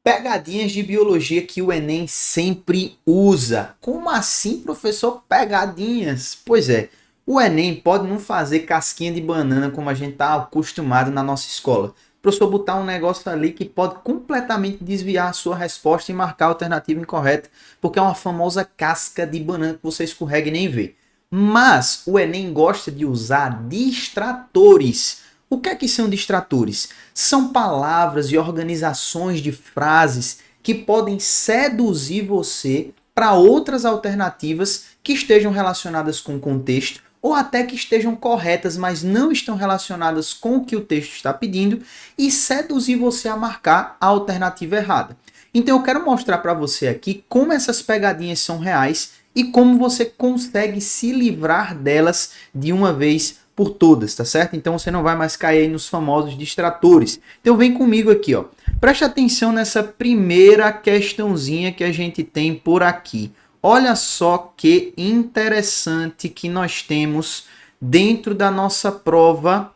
Pegadinhas de biologia que o Enem sempre usa. Como assim, professor? Pegadinhas? Pois é, o Enem pode não fazer casquinha de banana como a gente está acostumado na nossa escola. O professor botar um negócio ali que pode completamente desviar a sua resposta e marcar a alternativa incorreta, porque é uma famosa casca de banana que você escorrega e nem vê. Mas o Enem gosta de usar distratores. O que é que são distratores? São palavras e organizações de frases que podem seduzir você para outras alternativas que estejam relacionadas com o contexto ou até que estejam corretas, mas não estão relacionadas com o que o texto está pedindo e seduzir você a marcar a alternativa errada. Então eu quero mostrar para você aqui como essas pegadinhas são reais e como você consegue se livrar delas de uma vez por todas, tá certo? Então você não vai mais cair aí nos famosos distratores. Então vem comigo aqui, ó. Preste atenção nessa primeira questãozinha que a gente tem por aqui. Olha só que interessante que nós temos dentro da nossa prova,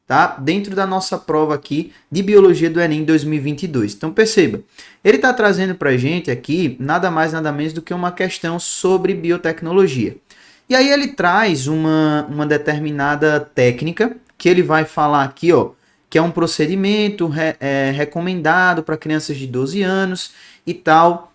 tá? Dentro da nossa prova aqui de Biologia do Enem 2022. Então perceba, ele está trazendo para a gente aqui nada mais nada menos do que uma questão sobre biotecnologia. E aí ele traz uma determinada técnica que ele vai falar aqui, ó, que é um procedimento recomendado para crianças de 12 anos e tal.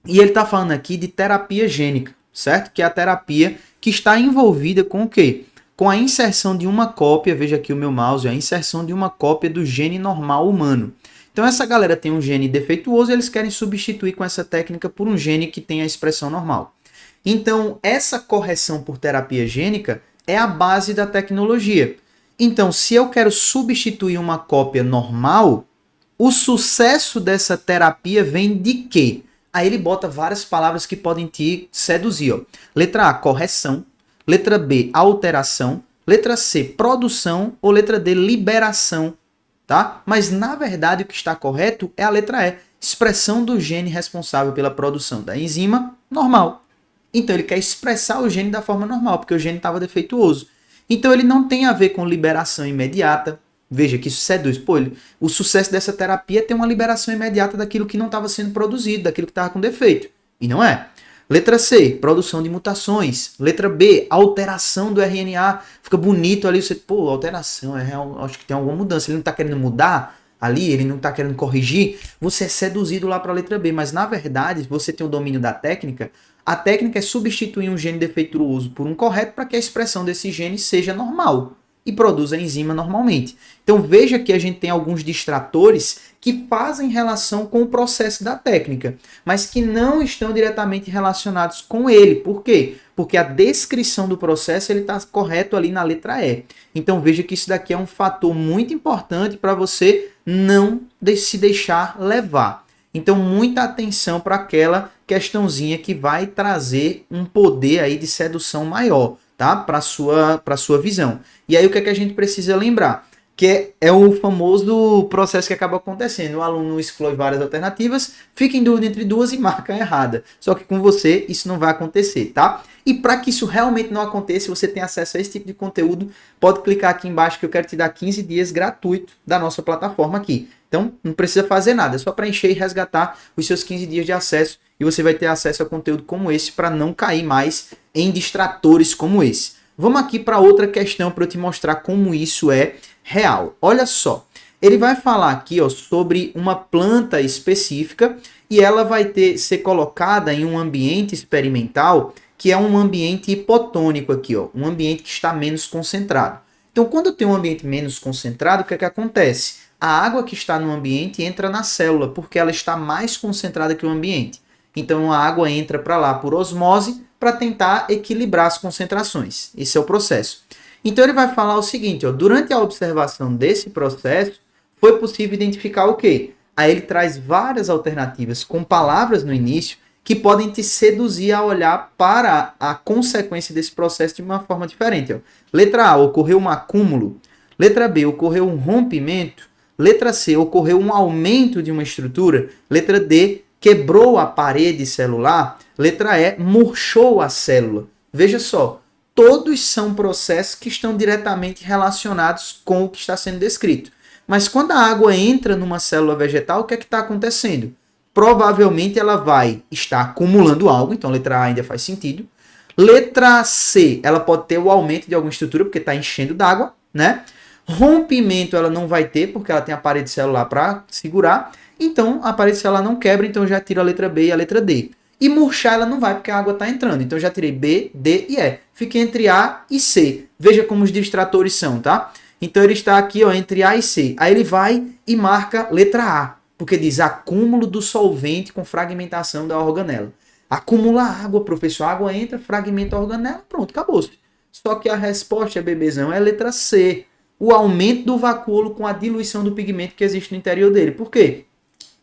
E ele está falando aqui de terapia gênica, certo? Que é a terapia que está envolvida com o quê? Com a inserção de uma cópia, veja aqui o meu mouse, a inserção de uma cópia do gene normal humano. Então essa galera tem um gene defeituoso e eles querem substituir com essa técnica por um gene que tem a expressão normal. Então, essa correção por terapia gênica é a base da tecnologia. Então, se eu quero substituir uma cópia normal, o sucesso dessa terapia vem de quê? Aí ele bota várias palavras que podem te seduzir. Ó. Letra A, correção. Letra B, alteração. Letra C, produção. Ou letra D, liberação. Tá? Mas, na verdade, o que está correto é a letra E. Expressão do gene responsável pela produção da enzima normal. Então ele quer expressar o gene da forma normal, porque o gene estava defeituoso. Então ele não tem a ver com liberação imediata. Veja que isso seduz. Pô, o sucesso dessa terapia é ter uma liberação imediata daquilo que não estava sendo produzido, daquilo que estava com defeito. E não é. Letra C, produção de mutações. Letra B, alteração do RNA. Fica bonito ali, você, pô, alteração, acho que tem alguma mudança. Ele não está querendo mudar ali, ele não está querendo corrigir. Você é seduzido lá para a letra B. Mas na verdade, você tem o domínio da técnica. A técnica é substituir um gene defeituoso por um correto para que a expressão desse gene seja normal e produza a enzima normalmente. Então veja que a gente tem alguns distratores que fazem relação com o processo da técnica, mas que não estão diretamente relacionados com ele. Por quê? Porque a descrição do processo está correto ali na letra E. Então veja que isso daqui é um fator muito importante para você não se deixar levar. Então, muita atenção para aquela questãozinha que vai trazer um poder aí de sedução maior, tá? Para sua visão. E aí, o que é que a gente precisa lembrar? Que é o famoso processo que acaba acontecendo. O aluno exclui várias alternativas, fica em dúvida entre duas e marca errada. Só que com você, isso não vai acontecer, tá? E para que isso realmente não aconteça, você tem acesso a esse tipo de conteúdo, pode clicar aqui embaixo que eu quero te dar 15 dias gratuito da nossa plataforma aqui. Então, não precisa fazer nada, é só preencher e resgatar os seus 15 dias de acesso e você vai ter acesso a conteúdo como esse para não cair mais em distratores como esse. Vamos aqui para outra questão para eu te mostrar como isso é real. Olha só, ele vai falar aqui, ó, sobre uma planta específica e ela vai ser colocada em um ambiente experimental que é um ambiente hipotônico aqui, ó, um ambiente que está menos concentrado. Então, quando tem um ambiente menos concentrado, o que é que acontece? A água que está no ambiente entra na célula, porque ela está mais concentrada que o ambiente. Então a água entra para lá por osmose para tentar equilibrar as concentrações. Esse é o processo. Então ele vai falar o seguinte, ó, durante a observação desse processo, foi possível identificar o quê? Aí ele traz várias alternativas com palavras no início que podem te seduzir a olhar para a consequência desse processo de uma forma diferente. Ó. Letra A, ocorreu um acúmulo. Letra B, ocorreu um rompimento. Letra C, ocorreu um aumento de uma estrutura. Letra D, quebrou a parede celular. Letra E, murchou a célula. Veja só, todos são processos que estão diretamente relacionados com o que está sendo descrito. Mas quando a água entra numa célula vegetal, o que é que está acontecendo? Provavelmente ela vai estar acumulando algo, então a letra A ainda faz sentido. Letra C, ela pode ter o aumento de alguma estrutura, porque está enchendo d'água, né? Rompimento ela não vai ter, porque ela tem a parede celular para segurar. Então a parede celular não quebra, então eu já tiro a letra B e a letra D. E murchar ela não vai, porque a água está entrando. Então eu já tirei B, D e E. Fiquei entre A e C. Veja como os distratores são, tá? Então ele está aqui, ó, entre A e C. Aí ele vai e marca letra A, porque diz acúmulo do solvente com fragmentação da organela. Acumula água, professor. A água entra, fragmenta a organela, pronto, acabou-se. Só que a resposta, bebezão, é letra C. O aumento do vacúolo com a diluição do pigmento que existe no interior dele. Por quê?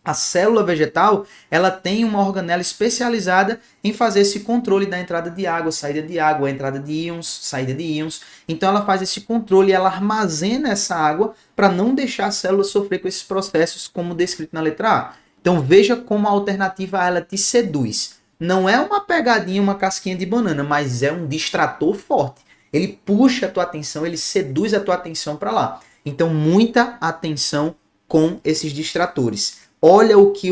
A célula vegetal, ela tem uma organela especializada em fazer esse controle da entrada de água, saída de água, entrada de íons, saída de íons. Então ela faz esse controle, ela armazena essa água para não deixar a célula sofrer com esses processos como descrito na letra A. Então veja como a alternativa ela te seduz. Não é uma pegadinha, uma casquinha de banana, mas é um distrator forte. Ele puxa a tua atenção, ele seduz a tua atenção para lá. Então muita atenção com esses distratores. Olha o que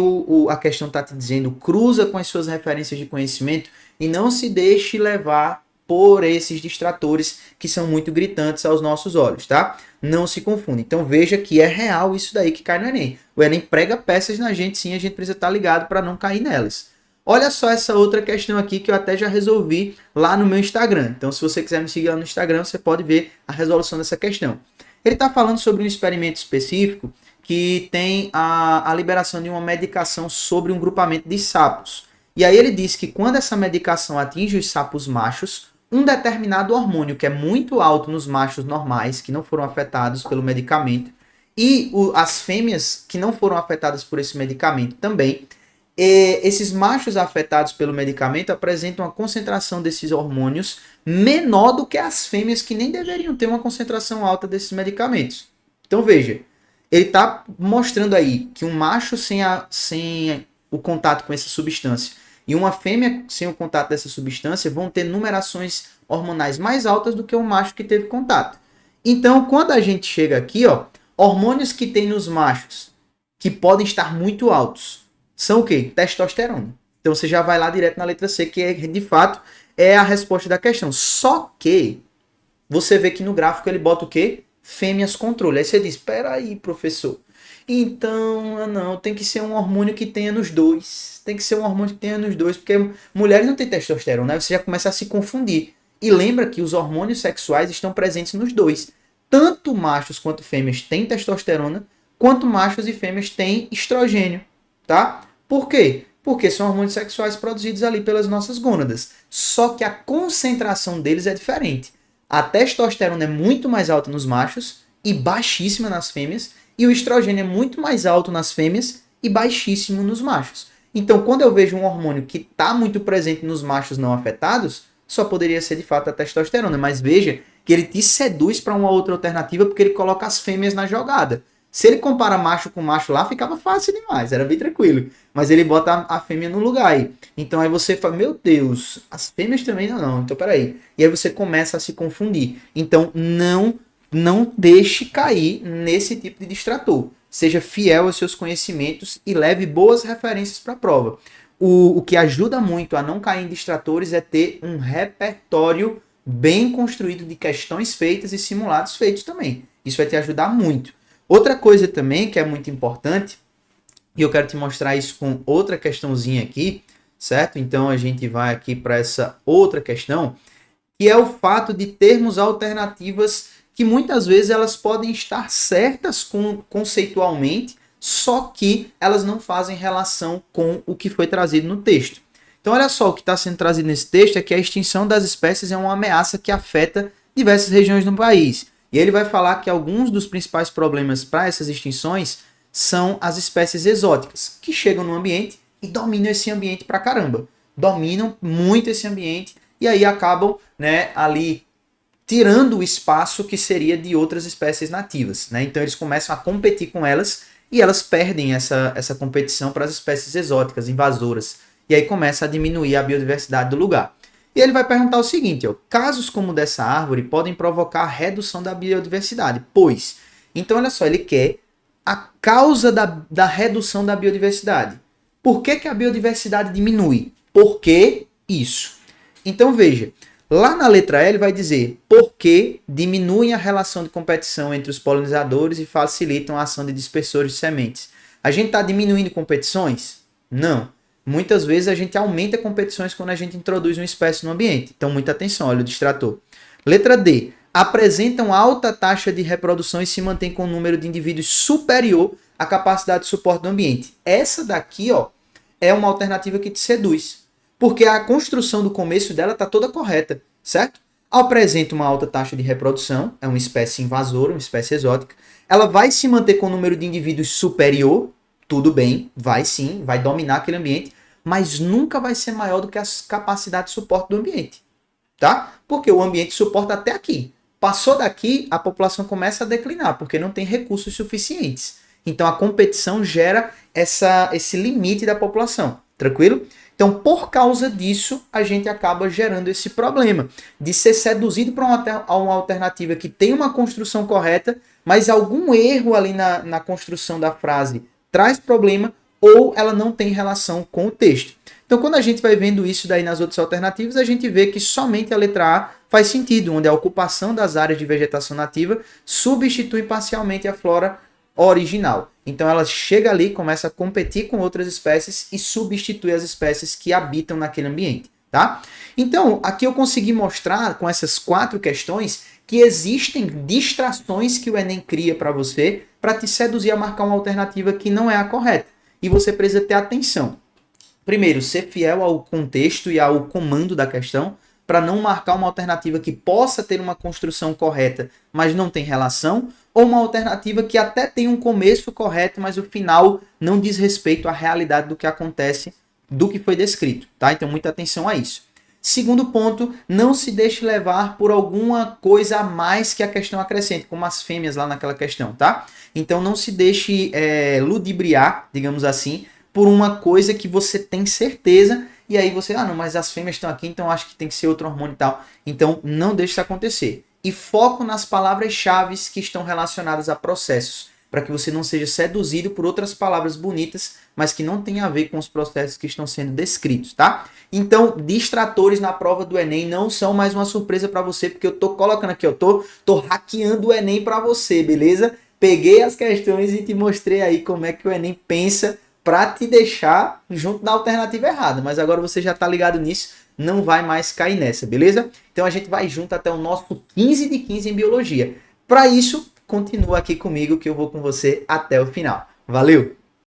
a questão está te dizendo, cruza com as suas referências de conhecimento e não se deixe levar por esses distratores que são muito gritantes aos nossos olhos, tá? Não se confunde. Então veja que é real isso daí que cai no Enem. O Enem prega peças na gente, sim, a gente precisa estar ligado para não cair nelas. Olha só essa outra questão aqui que eu até já resolvi lá no meu Instagram. Então se você quiser me seguir lá no Instagram, você pode ver a resolução dessa questão. Ele está falando sobre um experimento específico que tem a liberação de uma medicação sobre um grupamento de sapos. E aí ele diz que quando essa medicação atinge os sapos machos, um determinado hormônio que é muito alto nos machos normais, que não foram afetados pelo medicamento, e as fêmeas que não foram afetadas por esse medicamento também, esses machos afetados pelo medicamento apresentam uma concentração desses hormônios menor do que as fêmeas que nem deveriam ter uma concentração alta desses medicamentos. Então veja, ele está mostrando aí que um macho sem o contato com essa substância e uma fêmea sem o contato dessa substância vão ter numerações hormonais mais altas do que o macho que teve contato. Então, quando a gente chega aqui, ó, hormônios que tem nos machos que podem estar muito altos são o quê? Testosterona. Então você já vai lá direto na letra C, que de fato é a resposta da questão. Só que você vê que no gráfico ele bota o quê? Fêmeas controle. Aí você diz, espera aí, professor. Então, não, tem que ser um hormônio que tenha nos dois. Tem que ser um hormônio que tenha nos dois, porque mulheres não têm testosterona, né? Você já começa a se confundir. E lembra que os hormônios sexuais estão presentes nos dois. Tanto machos quanto fêmeas têm testosterona, quanto machos e fêmeas têm estrogênio, tá? Por quê? Porque são hormônios sexuais produzidos ali pelas nossas gônadas. Só que a concentração deles é diferente. A testosterona é muito mais alta nos machos e baixíssima nas fêmeas, e o estrogênio é muito mais alto nas fêmeas e baixíssimo nos machos. Então, quando eu vejo um hormônio que está muito presente nos machos não afetados, só poderia ser de fato a testosterona. Mas veja que ele te seduz para uma outra alternativa porque ele coloca as fêmeas na jogada. Se ele compara macho com macho lá, ficava fácil demais, era bem tranquilo. Mas ele bota a fêmea no lugar aí. Então aí você fala, meu Deus, as fêmeas também não. Então peraí. E aí você começa a se confundir. Então não deixe cair nesse tipo de distrator. Seja fiel aos seus conhecimentos e leve boas referências para a prova. O que ajuda muito a não cair em distratores é ter um repertório bem construído de questões feitas e simulados feitos também. Isso vai te ajudar muito. Outra coisa também que é muito importante, e eu quero te mostrar isso com outra questãozinha aqui, certo? Então a gente vai aqui para essa outra questão, que é o fato de termos alternativas que muitas vezes elas podem estar certas conceitualmente, só que elas não fazem relação com o que foi trazido no texto. Então olha só, o que está sendo trazido nesse texto é que a extinção das espécies é uma ameaça que afeta diversas regiões do país. E ele vai falar que alguns dos principais problemas para essas extinções são as espécies exóticas, que chegam no ambiente e dominam esse ambiente pra caramba. Dominam muito esse ambiente e aí acabam, né, ali tirando o espaço que seria de outras espécies nativas, né? Então eles começam a competir com elas e elas perdem essa competição para as espécies exóticas, invasoras. E aí começa a diminuir a biodiversidade do lugar. E ele vai perguntar o seguinte, ó, casos como dessa árvore podem provocar a redução da biodiversidade, pois Então, olha só, ele quer a causa da redução da biodiversidade. Por que a biodiversidade diminui? Por que isso? Então, veja, lá na letra L vai dizer por que diminuem a relação de competição entre os polinizadores e facilitam a ação de dispersores de sementes. A gente está diminuindo competições? Não. Muitas vezes a gente aumenta competições quando a gente introduz uma espécie no ambiente. Então, muita atenção, olha o distrator. Letra D. Apresentam alta taxa de reprodução e se mantém com um número de indivíduos superior à capacidade de suporte do ambiente. Essa daqui, ó, é uma alternativa que te seduz. Porque a construção do começo dela está toda correta, certo? Apresenta uma alta taxa de reprodução, é uma espécie invasora, uma espécie exótica. Ela vai se manter com um número de indivíduos superior, tudo bem, vai sim, vai dominar aquele ambiente, mas nunca vai ser maior do que a capacidade de suporte do ambiente, tá? Porque o ambiente suporta até aqui. Passou daqui, a população começa a declinar, porque não tem recursos suficientes. Então a competição gera esse limite da população, tranquilo? Então, por causa disso, a gente acaba gerando esse problema de ser seduzido para uma alternativa que tem uma construção correta, mas algum erro ali na construção da frase traz problema ou ela não tem relação com o texto. Então, quando a gente vai vendo isso daí nas outras alternativas, a gente vê que somente a letra A faz sentido, onde a ocupação das áreas de vegetação nativa substitui parcialmente a flora original. Então ela chega ali, começa a competir com outras espécies e substitui as espécies que habitam naquele ambiente, tá? Então, aqui eu consegui mostrar com essas 4 questões que existem distrações que o Enem cria para você para te seduzir a marcar uma alternativa que não é a correta. E você precisa ter atenção. Primeiro, ser fiel ao contexto e ao comando da questão, para não marcar uma alternativa que possa ter uma construção correta, mas não tem relação, ou uma alternativa que até tem um começo correto, mas o final não diz respeito à realidade do que acontece, do que foi descrito, tá? Então, muita atenção a isso. Segundo ponto, não se deixe levar por alguma coisa a mais que a questão acrescente, como as fêmeas lá naquela questão, tá? Então, não se deixe ludibriar, digamos assim, por uma coisa que você tem certeza, e aí você, não, mas as fêmeas estão aqui, então acho que tem que ser outro hormônio e tal. Então, não deixe isso acontecer. E foco nas palavras-chave que estão relacionadas a processos, para que você não seja seduzido por outras palavras bonitas, mas que não tem a ver com os processos que estão sendo descritos, tá? Então, distratores na prova do Enem não são mais uma surpresa para você, porque eu tô colocando aqui, eu tô hackeando o Enem para você, beleza? Peguei as questões e te mostrei aí como é que o Enem pensa para te deixar junto da alternativa errada, mas agora você já tá ligado nisso, não vai mais cair nessa, beleza? Então a gente vai junto até o nosso 15 de 15 em biologia. Para isso, continua aqui comigo que eu vou com você até o final. Valeu!